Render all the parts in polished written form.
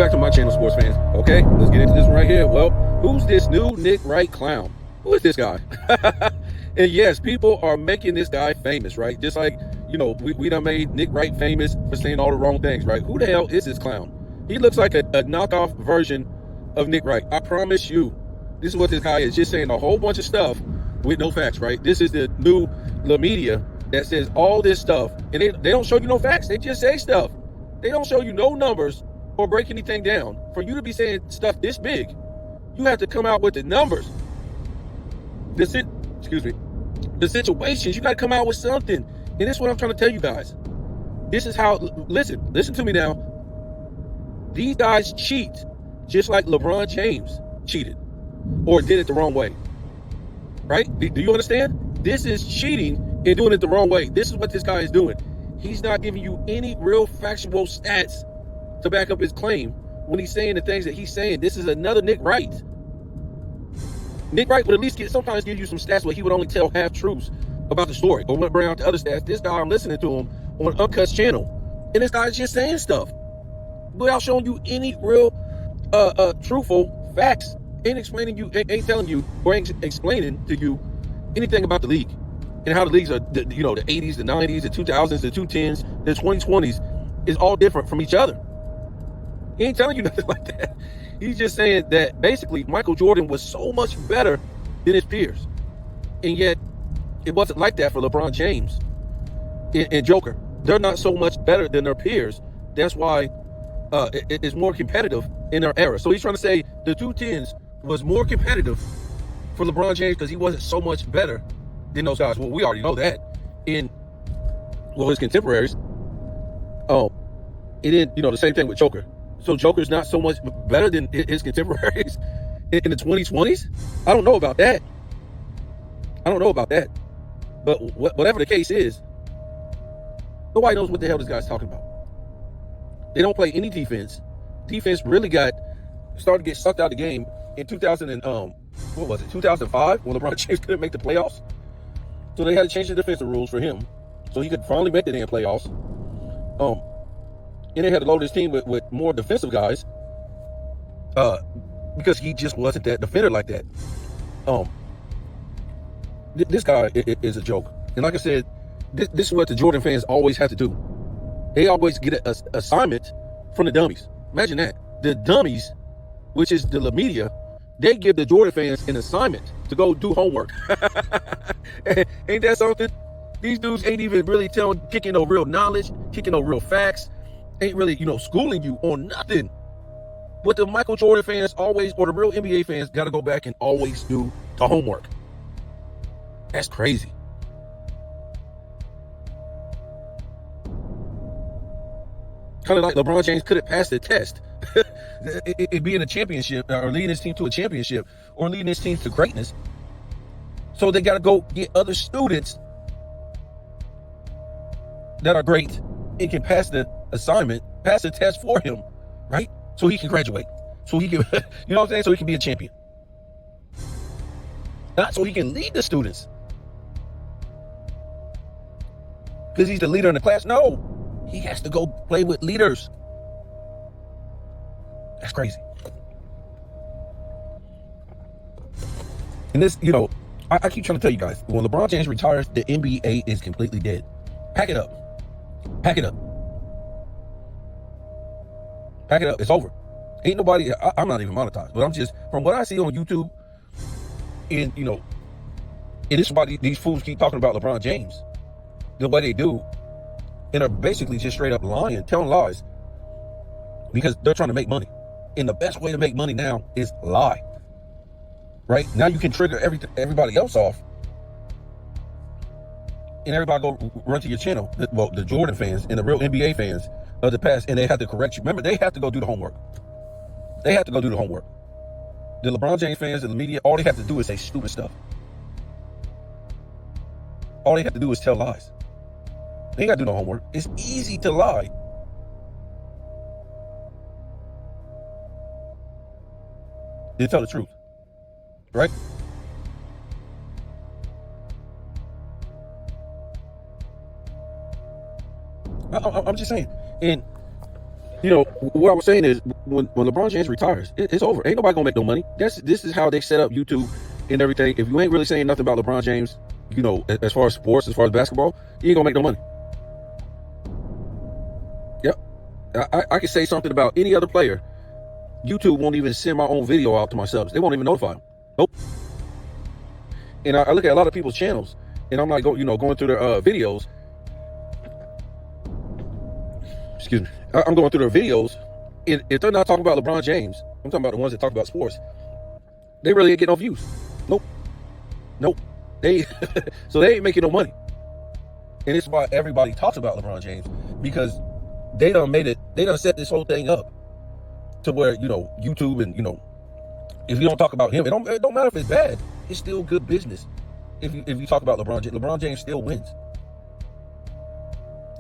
back to my channel, sports fans. Okay, let's get into this one right here. Well, who's this new Nick Wright clown? Who is this guy? And yes, people are making this guy famous, right? Just like, we done made Nick Wright famous for saying all the wrong things, right? Who the hell is this clown? He looks like a knockoff version of Nick Wright. I promise you, this is what this guy is, just saying a whole bunch of stuff with no facts, right? This is the new media that says all this stuff, and they don't show you no facts. They just say stuff. They don't show you no numbers or break anything down. For you to be saying stuff this big, you have to come out with the numbers. The situations, you got to come out with something. And this is what I'm trying to tell you guys. This is how, listen to me now. These guys cheat just like LeBron James cheated or did it the wrong way. Right? Do you understand? This is cheating and doing it the wrong way. This is what this guy is doing. He's not giving you any real factual stats to back up his claim when he's saying the things that he's saying. This is another Nick Wright. Nick Wright would at least sometimes give you some stats where he would only tell half truths about the story or bring out the other stats. This guy, I'm listening to him on Unklutch's channel, and this guy's just saying stuff without showing you any real truthful facts. Ain't telling you or ain't explaining to you anything about the league and how the leagues are, the 80s, the 90s, the 2000s, the 2010s, the 2020s is all different from each other. He ain't telling you nothing like that. He's just saying that basically Michael Jordan was so much better than his peers. And yet it wasn't like that for LeBron James and Joker. They're not so much better than their peers. That's why it's more competitive in their era. So he's trying to say the 2010s was more competitive for LeBron James because he wasn't so much better than those guys. Well, we already know that in his contemporaries. And then, the same thing with Joker. So Joker's not so much better than his contemporaries in the 2020s? I don't know about that. But whatever the case is, nobody knows what the hell this guy's talking about. They don't play any defense. Defense really started to get sucked out of the game in 2005 when LeBron James couldn't make the playoffs. So they had to change the defensive rules for him so he could finally make the damn playoffs. And they had to load his team with more defensive guys because he just wasn't that defender like that. This guy is a joke. And like I said, this is what the Jordan fans always have to do. They always get an assignment from the dummies. Imagine that. The dummies, which is the media, they give the Jordan fans an assignment to go do homework. Ain't that something? These dudes ain't even really kicking no real knowledge, kicking no real facts. Ain't really, schooling you on nothing. But the Michael Jordan fans always, or the real NBA fans, got to go back and always do the homework. That's crazy. Kind of like LeBron James couldn't pass the test. It being a championship, or leading his team to a championship, or leading his team to greatness. So they got to go get other students that are great and can pass the assignment, pass the test for him, right? So he can graduate. So he can, you know what I'm saying? So he can be a champion. Not so he can lead the students. Because he's the leader in the class. No, he has to go play with leaders. That's crazy. And this, I keep trying to tell you guys, when LeBron James retires, the NBA is completely dead. Pack it up. Pack it up. Pack it up. It's over. Ain't nobody, I'm not even monetized, but I'm just, from what I see on YouTube, and, and this is why these fools keep talking about LeBron James the way they do, and are basically just straight up lying, telling lies, because they're trying to make money. And the best way to make money now is lie. Right? Now you can trigger everybody else off, and everybody go run to your channel. Well, the Jordan fans and the real NBA fans of the past, and they have to correct you. Remember, they have to go do the homework. The LeBron James fans and the media, all they have to do is say stupid stuff. All they have to do is tell lies. They ain't got to do no homework. It's easy to lie. They tell the truth, right? I'm just saying. And You know, what I was saying is when LeBron James retires, it's over. Ain't nobody gonna make no money. This is how they set up YouTube and everything. If you ain't really saying nothing about LeBron James, you know, as far as sports, as far as basketball, you ain't gonna make no money. Yep. I can say something about any other player. YouTube won't even send my own video out to my subs. They won't even notify them. Nope. And I look at a lot of people's channels, and I'm like, going through their videos. Excuse me. I'm going through their videos, and if they're not talking about LeBron James, I'm talking about the ones that talk about sports. They really ain't getting no views. Nope. So they ain't making no money. And it's why everybody talks about LeBron James, because they done set this whole thing up to where, YouTube and, if you don't talk about him, it don't matter if it's bad. It's still good business. If you talk about LeBron James still wins.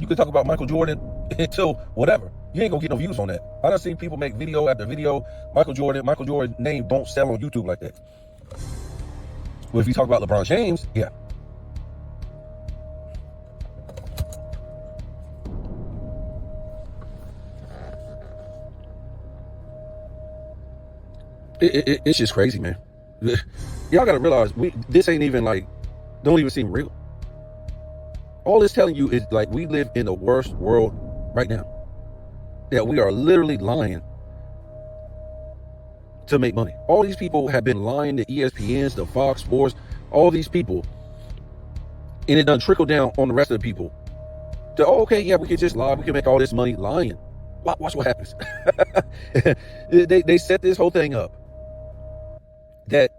You can talk about Michael Jordan until whatever. You ain't gonna get no views on that. I done seen people make video after video. Michael Jordan name don't sell on YouTube like that. Well, if you talk about LeBron James, yeah. It's just crazy, man. Y'all gotta realize this ain't even don't even seem real. All it's telling you is we live in the worst world right now. That we are literally lying to make money. All these people have been lying to ESPNs, to Fox Sports, all these people. And it done trickled down on the rest of the people. Okay, yeah, we can just lie. We can make all this money lying. Watch what happens. They set this whole thing up that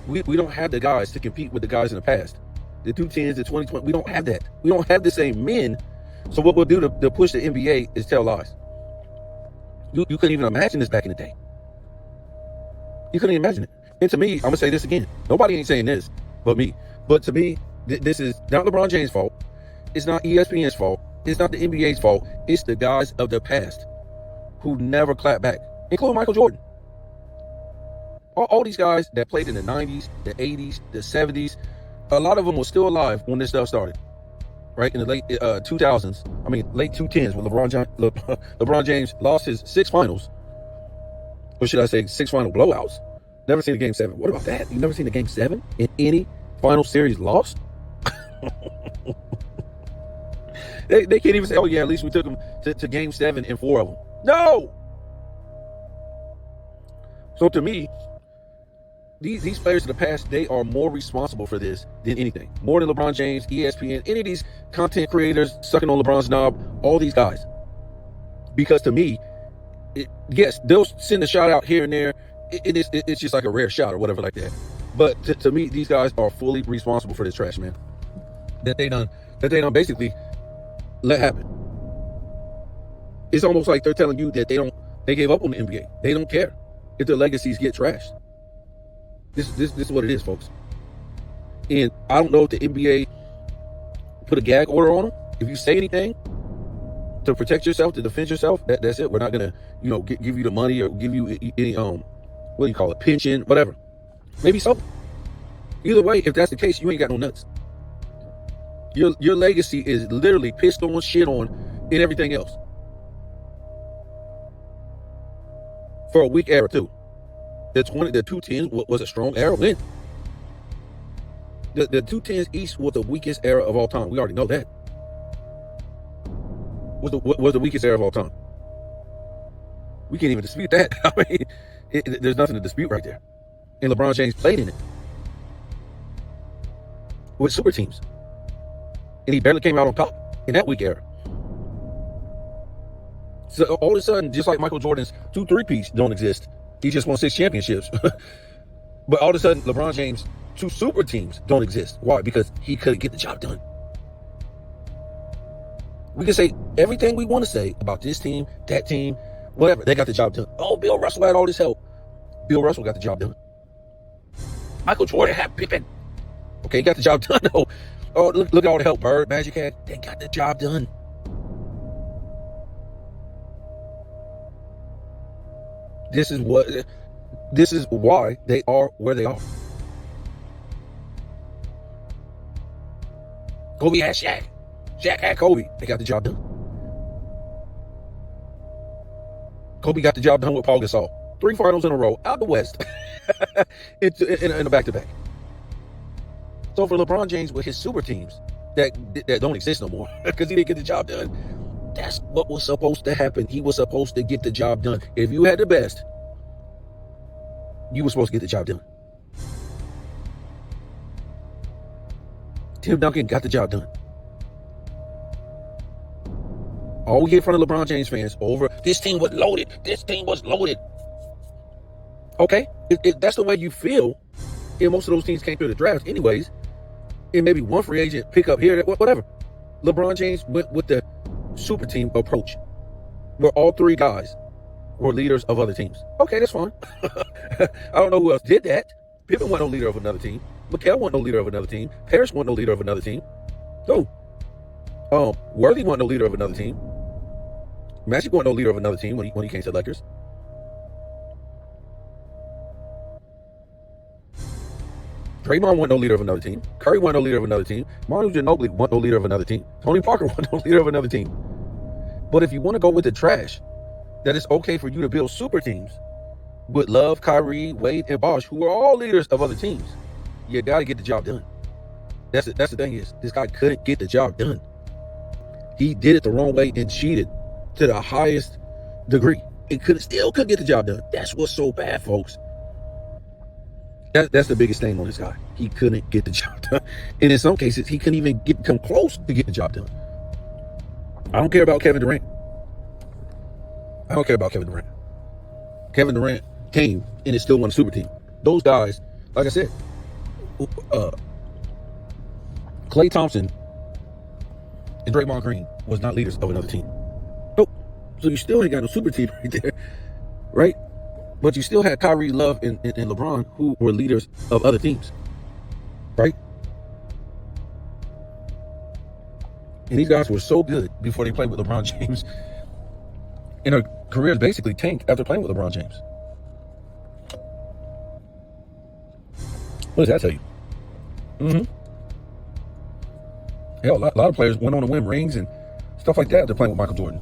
we don't have the guys to compete with the guys in the past. The 210s, the 2020, we don't have that. We don't have the same men. So what we'll do to push the NBA is tell lies. You couldn't even imagine this back in the day. You couldn't even imagine it. And to me, I'm gonna say this again. Nobody ain't saying this but me. But to me, this is not LeBron James' fault. It's not ESPN's fault. It's not the NBA's fault. It's the guys of the past who never clapped back, including Michael Jordan. All these guys that played in the 90s, the 80s, the 70s, a lot of them were still alive when this stuff started, right? In the late 2000s, late 2010s, when LeBron James lost his 6 finals, or should I say 6 final blowouts. Never seen a game 7. What about that? You never seen a game 7 in any final series lost? They can't even say, oh yeah, at least we took them to game 7 in 4 of them. No! So to me, these players of the past, they are more responsible for this than anything. More than LeBron James, ESPN, any of these content creators sucking on LeBron's knob, all these guys. Because to me, yes, they'll send a shout out here and there. It's just like a rare shot or whatever like that. But to me, these guys are fully responsible for this trash, man. That they done basically let happen. It's almost like they're telling you that they gave up on the NBA. They don't care if their legacies get trashed. This is what it is, folks. And I don't know if the NBA put a gag order on them. If you say anything to protect yourself, to defend yourself, that's it. We're not gonna, give you the money or give you any what do you call it, pension, whatever. Maybe so. Either way, if that's the case, you ain't got no nuts. Your legacy is literally pissed on, shit on, and everything else. For a weak era too. The 210s was a strong era when. The 210s East was the weakest era of all time. We already know that. Was the weakest era of all time. We can't even dispute that. There's nothing to dispute right there. And LeBron James played in it with super teams. And he barely came out on top in that weak era. So all of a sudden, just like Michael Jordan's 2 3-peats don't exist. He just won 6 championships. But all of a sudden, LeBron James' 2 super teams don't exist. Why? Because he couldn't get the job done. We can say everything we want to say about this team, that team, whatever. They got the job done. Oh, Bill Russell had all this help. Bill Russell got the job done. Michael Jordan had Pippen. Okay, he got the job done. Oh, look at all the help Bird, Magic had. They got the job done. This is why they are where they are. Kobe had Shaq. Shaq had Kobe. They got the job done. Kobe got the job done with Paul Gasol. 3 finals in a row out the West in a back-to-back. So for LeBron James with his super teams that don't exist no more because he didn't get the job done, that's what was supposed to happen. He was supposed to get the job done. If you had the best, you were supposed to get the job done. Tim Duncan got the job done. All we hear from the LeBron James fans over, this team was loaded. This team was loaded. Okay, if that's the way you feel, and most of those teams came through the draft anyways, and maybe one free agent pick up here, whatever. LeBron James went with the super team approach, where all 3 guys were leaders of other teams. Okay, that's fine. I don't know who else did that. Pippen wasn't no leader of another team. Mikal wasn't no leader of another team. Parrish wasn't no leader of another team. No. Worthy wasn't no leader of another team. Magic wasn't no leader of another team when he came to the Lakers. Draymond wasn't no leader of another team. Curry wasn't no leader of another team. Manu Ginobili wasn't no leader of another team. Tony Parker wasn't no leader of another team. But if you want to go with the trash, that it's okay for you to build super teams with Love, Kyrie, Wade, and Bosh, who are all leaders of other teams, you got to get the job done. That's the thing is, this guy couldn't get the job done. He did it the wrong way and cheated to the highest degree. And still couldn't get the job done. That's what's so bad, folks. That's the biggest thing on this guy. He couldn't get the job done. And in some cases, he couldn't even come close to get the job done. I don't care about Kevin Durant. I don't care about Kevin Durant. Kevin Durant came and is still won a super team. Those guys, like I said, Klay Thompson and Draymond Green was not leaders of another team. Nope. So you still ain't got no super team right there, right? But you still had Kyrie, Love, and LeBron, who were leaders of other teams, right? And these guys were so good before they played with LeBron James. And their careers basically tanked after playing with LeBron James. What does that tell you? Hell, a lot of players went on to win rings and stuff like that after playing with Michael Jordan.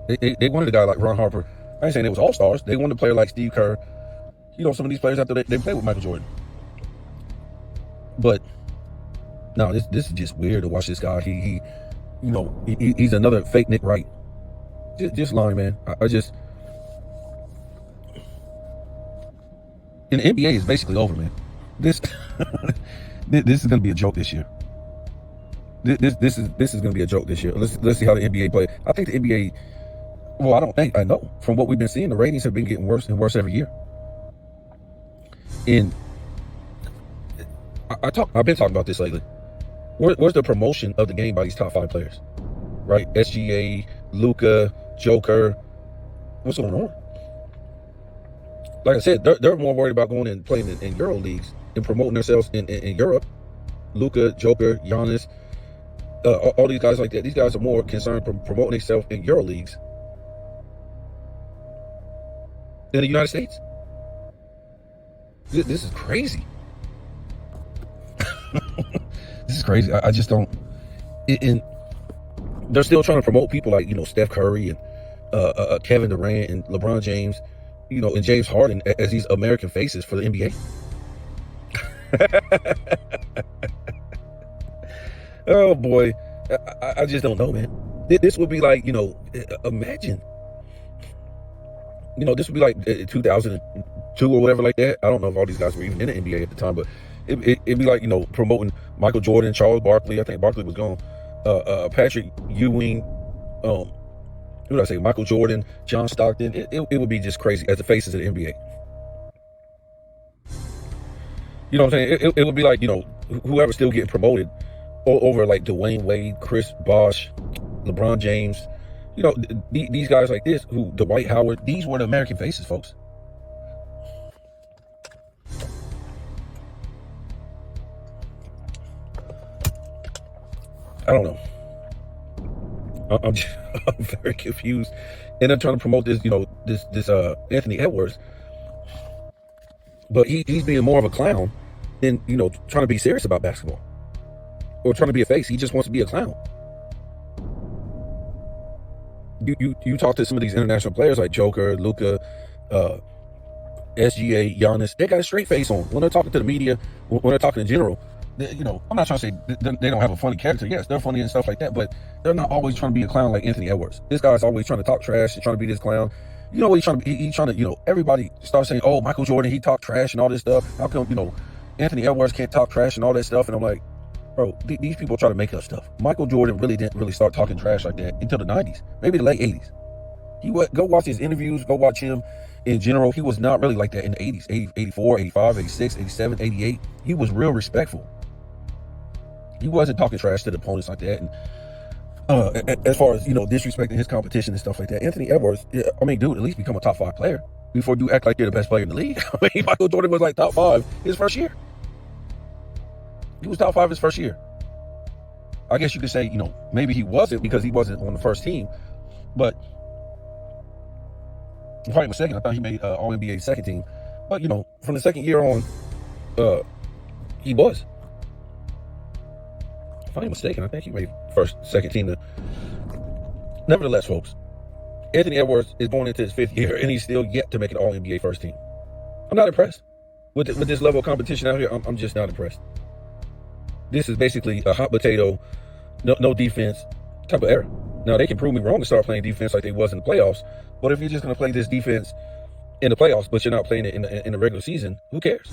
They wanted a guy like Ron Harper. I ain't saying it was all-stars. They wanted a player like Steve Kerr. You know, some of these players after they played with Michael Jordan. But no, this is just weird to watch this guy. He's another fake Nick Wright. Just lying, man. I just... And the NBA is basically over, man. This this is going to be a joke this year. This is going to be a joke this year. Let's see how the NBA play. I think the NBA... Well, I know. From what we've been seeing, the ratings have been getting worse and worse every year. And I've been talking about this lately. Where's the promotion of the game by these top 5 players? Right? SGA, Luka, Joker. What's going on? Like I said, they're more worried about going and playing in Euro leagues and promoting themselves in Europe. Luka, Joker, Giannis, all these guys like that. These guys are more concerned with promoting themselves in Euro leagues than the United States. This is crazy. This is crazy. I just don't. And they're still trying to promote people like, Steph Curry and Kevin Durant and LeBron James, and James Harden as these American faces for the NBA. Oh boy, I just don't know, man. This would be like, imagine. This would be like 2002 or whatever like that. I don't know if all these guys were even in the NBA at the time, but it'd be like, promoting Michael Jordan, Charles Barkley. I think Barkley was gone. Patrick Ewing, who did I say? Michael Jordan, John Stockton. It would be just crazy as the faces of the NBA. You know what I'm saying? It would be like, whoever's still getting promoted over like Dwayne Wade, Chris Bosh, LeBron James. These guys like this, Dwight Howard, these were the American faces, folks. I don't know. I'm very confused. And I'm trying to promote this, this Anthony Edwards. But he's being more of a clown than, trying to be serious about basketball. Or trying to be a face. He just wants to be a clown. you talk to some of these international players like Joker, Luka, SGA, Giannis, they got a straight face on when they're talking to the media, when they're talking in general. I'm not trying to say they don't have a funny character. Yes, they're funny and stuff like that, but they're not always trying to be a clown like Anthony Edwards. This guy's always trying to talk trash and trying to be this clown. You know what he's trying to be? He's trying to, everybody starts saying, oh, Michael Jordan, he talked trash and all this stuff. How come, Anthony Edwards can't talk trash and all that stuff? And I'm like, bro, these people try to make up stuff. Michael Jordan really didn't really start talking trash like that until the 90s, maybe the late 80s. Go watch his interviews, go watch him in general. He was not really like that in the 80s, 84, 85, 86, 87, 88. He was real respectful. He wasn't talking trash to the opponents like that. And as far as, disrespecting his competition and stuff like that, Anthony Edwards, dude, at least become a top 5 player before you act like you're the best player in the league. Michael Jordan was like top 5 his first year. He was top 5 his first year. I guess you could say, maybe he wasn't because he wasn't on the first team, but if I'm mistaken, I thought he made All-NBA second team. But, from the second year on, he was. If I'm mistaken, I think he made second team. Nevertheless, folks, Anthony Edwards is going into his 5th year, and he's still yet to make an All-NBA first team. I'm not impressed. With this level of competition out here, I'm just not impressed. This is basically a hot potato, no defense type of era. Now, they can prove me wrong to start playing defense like they was in the playoffs, but if you're just going to play this defense in the playoffs, but you're not playing it in the regular season, who cares?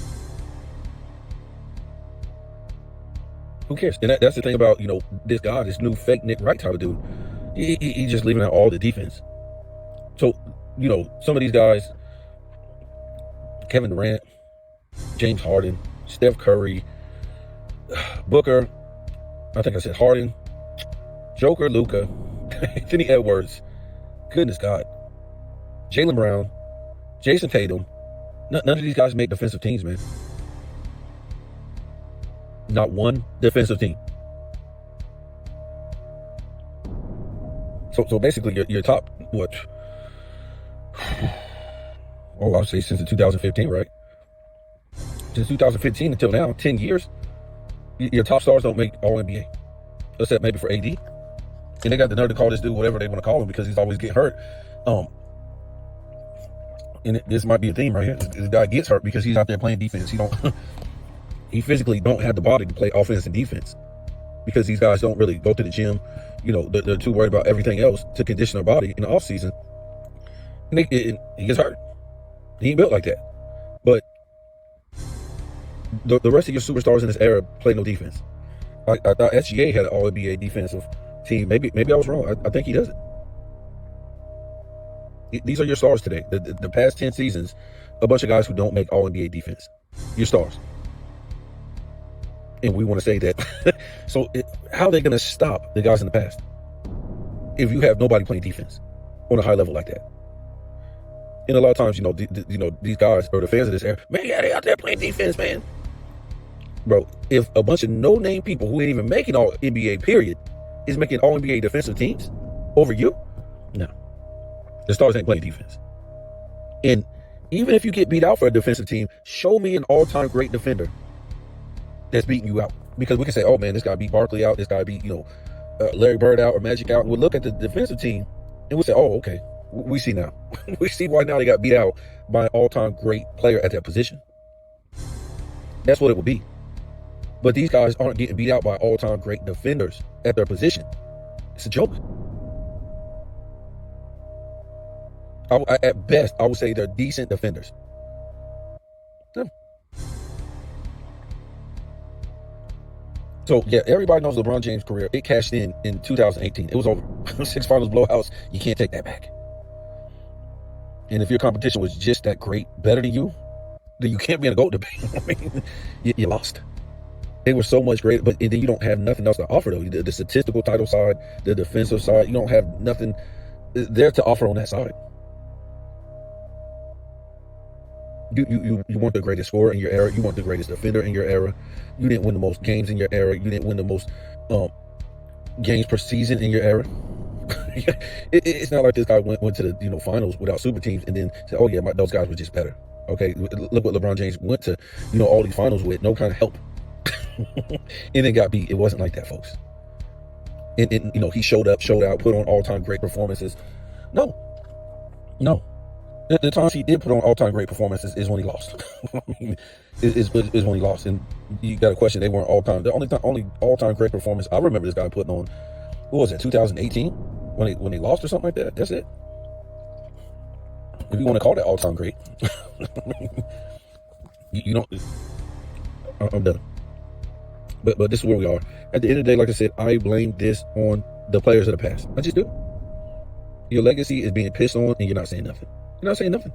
Who cares? And that's the thing about, this guy, this new fake Nick Wright type of dude. He's just leaving out all the defense. So, some of these guys, Kevin Durant, James Harden, Steph Curry, Booker, I think I said Harden, Joker, Luka, Anthony Edwards, goodness God, Jaylen Brown, Jason Tatum, none of these guys make defensive teams, man. Not one defensive team. So basically, your top, what? Oh, I'll say since 2015, right? Since 2015 until now, 10 years, your top stars don't make All-NBA, except maybe for AD. And they got the nerve to call this dude whatever they want to call him because he's always getting hurt. And this might be a theme right here. This guy gets hurt because he's out there playing defense. He physically don't have the body to play offense and defense because these guys don't really go to the gym. They're too worried about everything else to condition their body in the off season. And he gets hurt. He ain't built like that. But the rest of your superstars in this era play no defense. I thought SGA had an All-NBA defensive team. Maybe I was wrong. I think he doesn't. These are your stars today. The past 10 seasons, a bunch of guys who don't make All-NBA defense. Your stars. And we want to say that. So how are they going to stop the guys in the past if you have nobody playing defense on a high level like that? And a lot of times, these guys or the fans of this era, man, yeah, they out there playing defense, man. Bro, if a bunch of no-name people who ain't even making All-NBA, period, is making All-NBA defensive teams over you, no. The stars ain't playing defense. And even if you get beat out for a defensive team, show me an all-time great defender that's beating you out. Because we can say, oh man, this guy beat Barkley out, this guy beat, Larry Bird out or Magic out. And we'll look at the defensive team and we'll say, oh, okay, we see now. We see why now they got beat out by an all-time great player at that position. That's what it would be. But these guys aren't getting beat out by all-time great defenders at their position. It's a joke. At best, I would say they're decent defenders. Yeah. So, yeah, everybody knows LeBron James' career. It cashed in 2018. It was over. 6 finals blowouts. You can't take that back. And if your competition was just that great, better than you, then you can't be in a GOAT debate. You lost. They were so much greater, but then you don't have nothing else to offer, though. The statistical title side, the defensive side, you don't have nothing there to offer on that side. You weren't the greatest scorer in your era. You weren't the greatest defender in your era. You didn't win the most games in your era. You didn't win the most games per season in your era. It's not like this guy went to the finals without super teams and then said, oh yeah, those guys were just better. Okay, look what LeBron James went to all these finals with no kind of help. And then got beat. It wasn't like that, folks. And he showed up, showed out, put on all-time great performances. No, no. The times he did put on all-time great performances is when he lost. I mean, is when he lost. And you got to question, they weren't all-time. The only all-time great performance I remember this guy putting on, what was it, 2018? When they lost or something like that? That's it. If you want to call that all-time great. you don't. I'm done. But this is where we are. At the end of the day, like I said, I blame this on the players of the past. I just do. Your legacy is being pissed on and you're not saying nothing. You're not saying nothing.